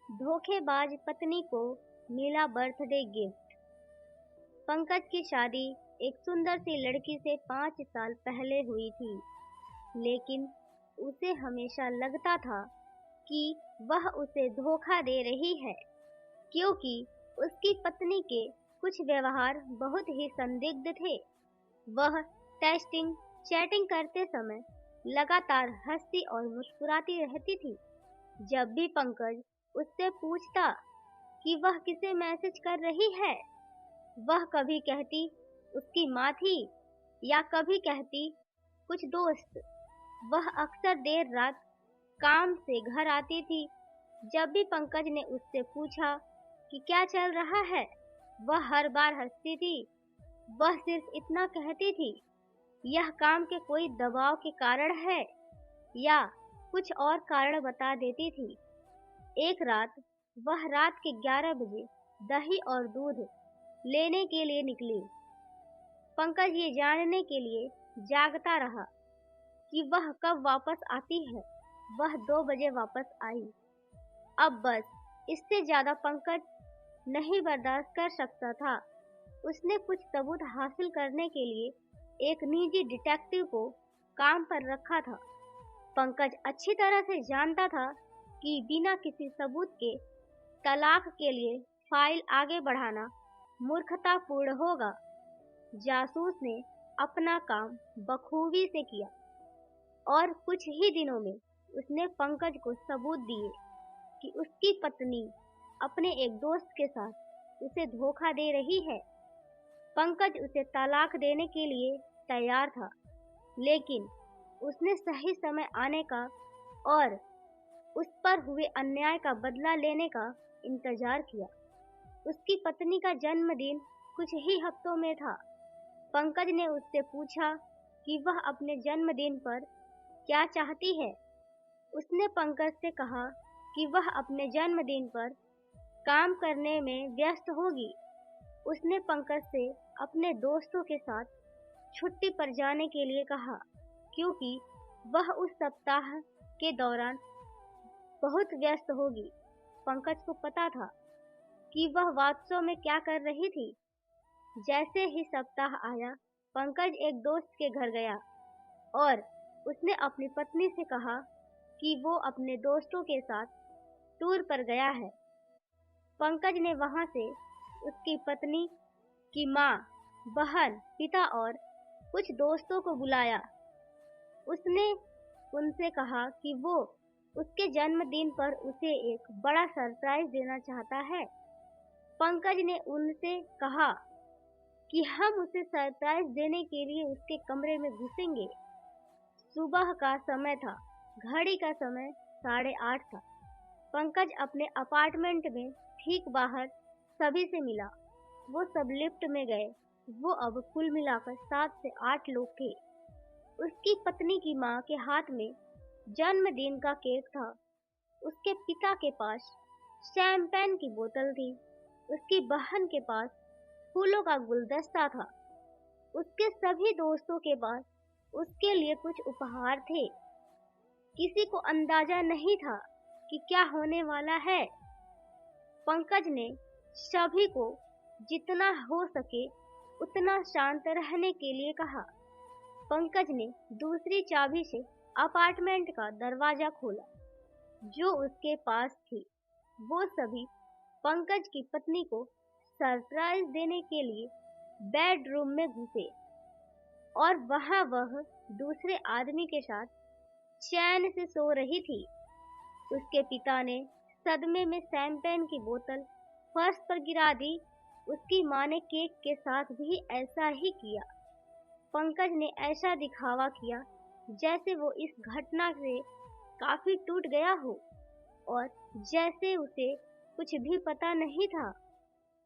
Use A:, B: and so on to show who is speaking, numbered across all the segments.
A: धोखेबाज पत्नी को मिला बर्थडे गिफ्ट। पंकज की शादी एक सुंदर सी लड़की से 5 साल पहले हुई थी, लेकिन उसे हमेशा लगता था कि वह उसे धोखा दे रही है, क्योंकि उसकी पत्नी के कुछ व्यवहार बहुत ही संदिग्ध थे। वह टेक्स्टिंग, चैटिंग करते समय लगातार हंसती और मुस्कुराती रहती थी। जब भी पंकज उससे पूछता कि वह किसे मैसेज कर रही है, वह कभी कहती उसकी माँ थी या कभी कहती कुछ दोस्त। वह अक्सर देर रात काम से घर आती थी। जब भी पंकज ने उससे पूछा कि क्या चल रहा है, वह हर बार हंसती थी। वह सिर्फ इतना कहती थी, यह काम के कोई दबाव के कारण है, या कुछ और कारण बता देती थी। एक रात वह रात के 11 बजे दही और दूध लेने के लिए निकली। पंकज ये जानने के लिए जागता रहा कि वह कब वापस आती है। वह 2 बजे वापस आई। अब बस इससे ज्यादा पंकज नहीं बर्दाश्त कर सकता था। उसने कुछ सबूत हासिल करने के लिए एक निजी डिटेक्टिव को काम पर रखा था। पंकज अच्छी तरह से जानता था कि बिना किसी सबूत के तलाक के लिए फाइल आगे बढ़ाना मूर्खतापूर्ण होगा। जासूस ने अपना काम बखूबी से किया और कुछ ही दिनों में उसने पंकज को सबूत दिए कि उसकी पत्नी अपने एक दोस्त के साथ उसे धोखा दे रही है। पंकज उसे तलाक देने के लिए तैयार था, लेकिन उसने सही समय आने का और उस पर हुए अन्याय का बदला लेने का इंतजार किया। उसकी पत्नी का जन्मदिन कुछ ही हफ्तों में था। पंकज ने उससे पूछा कि वह अपने जन्मदिन पर क्या चाहती है। उसने पंकज से कहा कि वह अपने जन्मदिन पर काम करने में व्यस्त होगी। उसने पंकज से अपने दोस्तों के साथ छुट्टी पर जाने के लिए कहा, क्योंकि वह उस सप्ताह के दौरान बहुत व्यस्त होगी। पंकज को पता था कि वह वास्तव में क्या कर रही थी। जैसे ही सप्ताह आया, पंकज एक दोस्त के घर गया और उसने अपनी पत्नी से कहा कि वो अपने दोस्तों के साथ टूर पर गया है। पंकज ने वहां से उसकी पत्नी की माँ, बहन, पिता और कुछ दोस्तों को बुलाया। उसने उनसे कहा कि वो उसके जन्मदिन पर उसे एक बड़ा सरप्राइज देना चाहता है। पंकज ने उनसे कहा कि हम उसे सरप्राइज देने के लिए उसके कमरे में घुसेंगे। सुबह का समय था। घड़ी का समय 8:30 था। पंकज अपने अपार्टमेंट में ठीक बाहर सभी से मिला। वो सब लिफ्ट में गए। वो अब कुल मिलाकर 7 से 8 लोग थे। उसकी पत्नी की माँ के हाथ में जन्मदिन का केक था। उसके पिता के पास शैंपेन की बोतल थी। उसकी बहन के पास फूलों का गुलदस्ता था। उसके सभी दोस्तों के पास उसके लिए कुछ उपहार थे। किसी को अंदाजा नहीं था कि क्या होने वाला है। पंकज ने सभी को जितना हो सके उतना शांत रहने के लिए कहा। पंकज ने दूसरी चाबी से अपार्टमेंट का दरवाजा खोला जो उसके पास थी। वो सभी पंकज की पत्नी को सरप्राइज देने के लिए बेडरूम में घुसे और वहां वह दूसरे आदमी के साथ चैन से सो रही थी। उसके पिता ने सदमे में शैंपेन की बोतल फर्श पर गिरा दी। उसकी मां ने केक के साथ भी ऐसा ही किया। पंकज ने ऐसा दिखावा किया जैसे वो इस घटना से काफी टूट गया हो और जैसे उसे कुछ भी पता नहीं था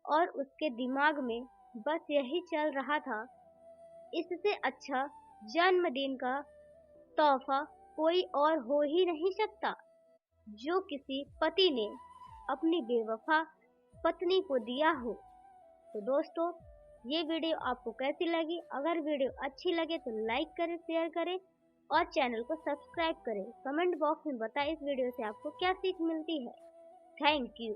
A: और उसके दिमाग में बस यही चल रहा था, इससे अच्छा जन्मदिन का तोहफा कोई और हो ही नहीं सकता जो किसी पति ने अपनी बेवफा पत्नी को दिया हो। तो दोस्तों, ये वीडियो आपको कैसी लगी? अगर वीडियो अच्छी लगे तो लाइक करें, शेयर करें और चैनल को सब्सक्राइब करें। कमेंट बॉक्स में बताएं इस वीडियो से आपको क्या सीख मिलती है। Thank you.